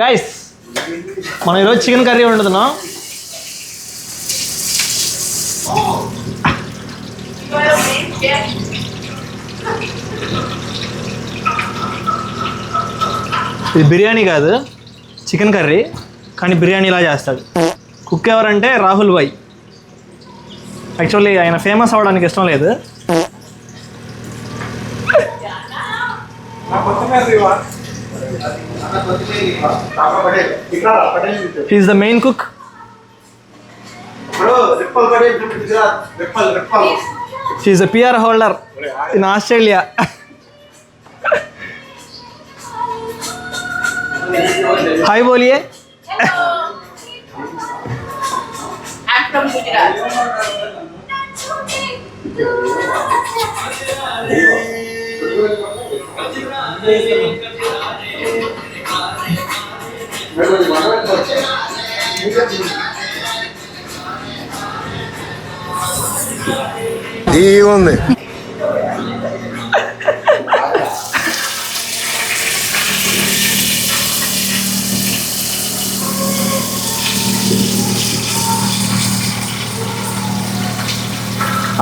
Guys మనం ఈరోజు chicken curry వండుతున్నాం. ఇది బిర్యానీ కాదు, చికెన్ కర్రీ, కానీ బిర్యానీ ఇలా చేస్తాడు. కుక్ ఎవరంటే రాహుల్ భాయ్. యాక్చువల్లీ ఆయన ఫేమస్ అవ్వడానికి ఇష్టం లేదు. He is the main cook. She is a PR holder in Australia. Hi बोलिए. I'm from Gujarat. ఉంది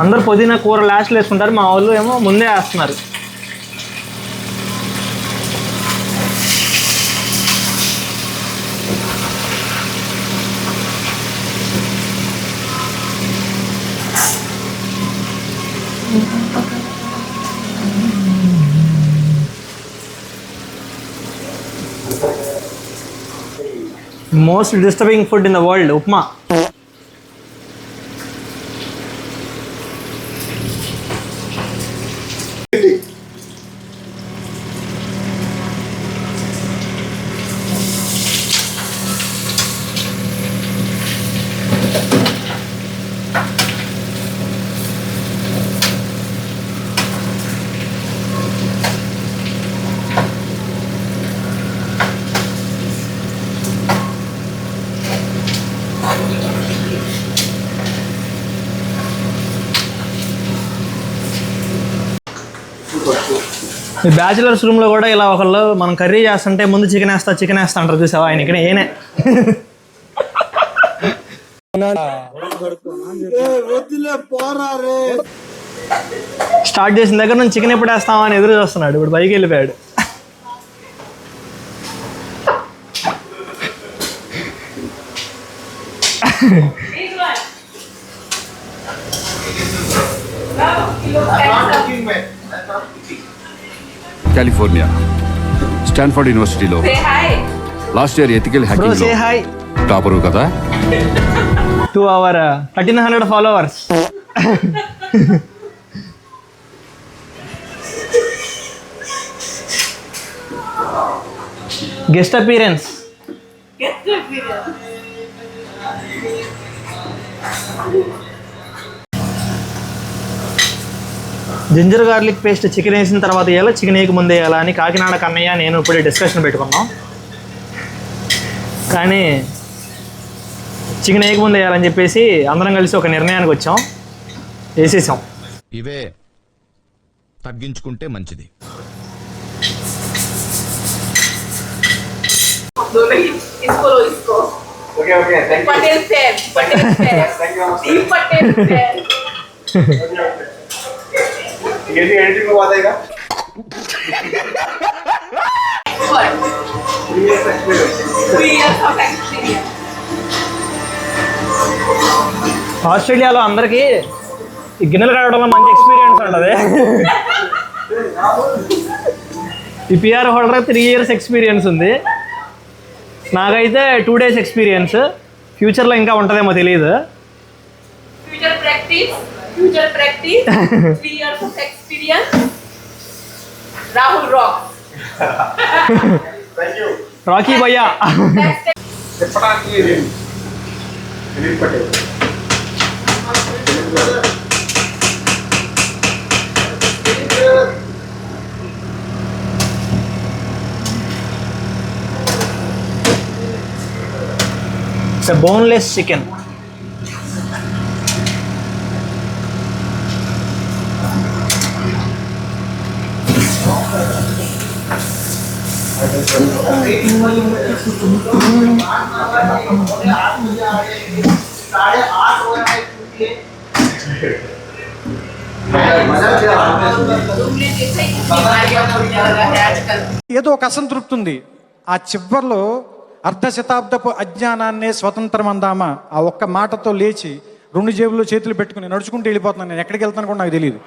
అందరు పుదీనా కూర లాస్ట్లో వేసుకుంటారు, మా వాళ్ళు ఏమో ముందే వేస్తున్నారు. Most disturbing food in the world, upma. ఈ బ్యాచిలర్స్ రూమ్లో కూడా ఇలా ఒకళ్ళు మనం కర్రీ చేస్తుంటే ముందు చికెన్ వేస్తా అంటారు, చూసావా? ఆయన ఇక్కడ ఏనే స్టార్ట్ చేసిన దగ్గర నుంచి చికెన్ ఎప్పుడు వేస్తావా అని ఎదురు చూస్తున్నాడు. ఇప్పుడు పైకి వెళ్ళిపోయాడు. California, Stanford University లో లాస్ట్ ఇయర్ ఎథికల్ హ్యాకింగ్ లో టాపర్ కదా. To our 1300 followers. Guest appearance. Ginger garlic paste chicken వేసిన తర్వాత వేయాలా, చికెన్ వేయక ముందే వేయాలా అని కాకినాడ కన్నయ్య నేను ఇప్పుడే డిస్కషన్ పెట్టుకున్నాం. కానీ చికెన్ వేయక ముందే వేయాలని చెప్పేసి అందరం కలిసి ఒక నిర్ణయానికి వచ్చాం, వేసేసాం. ఇవే తగ్గించుకుంటే మంచిది. एडिटिंग में आएगा 3 years of experience. ఆస్ట్రేలియాలో అందరికీ ఈ గిన్నెలు కడగడంలో మంచి ఎక్స్పీరియన్స్ ఉంటుంది. ఈ పిఆర్ హోల్డర్ 3 years ఎక్స్పీరియన్స్ ఉంది. నాకైతే 2 days ఎక్స్పీరియన్స్. ఫ్యూచర్లో ఇంకా ఉంటుందేమో తెలియదు. Future practice, 3 years of experience. Rahul Rock. Thank you Rocky భయ్యా. It's a boneless chicken. तुमने देखा ही बीमारियां बहुत ज्यादा है आजकल ఏదో ఒక అసంతృప్తి ఉంది. ఆ చివర్లో అర్ధ శతాబ్దపు అజ్ఞానాన్నే స్వతంత్రం అందామా ఆ ఒక్క మాటతో లేచి 2 జేబుల్లో చేతులు పెట్టుకుని నడుచుకుంటూ వెళ్ళిపోతున్నాను. నేను ఎక్కడికి వెళ్తాను కూడా నాకు తెలియదు.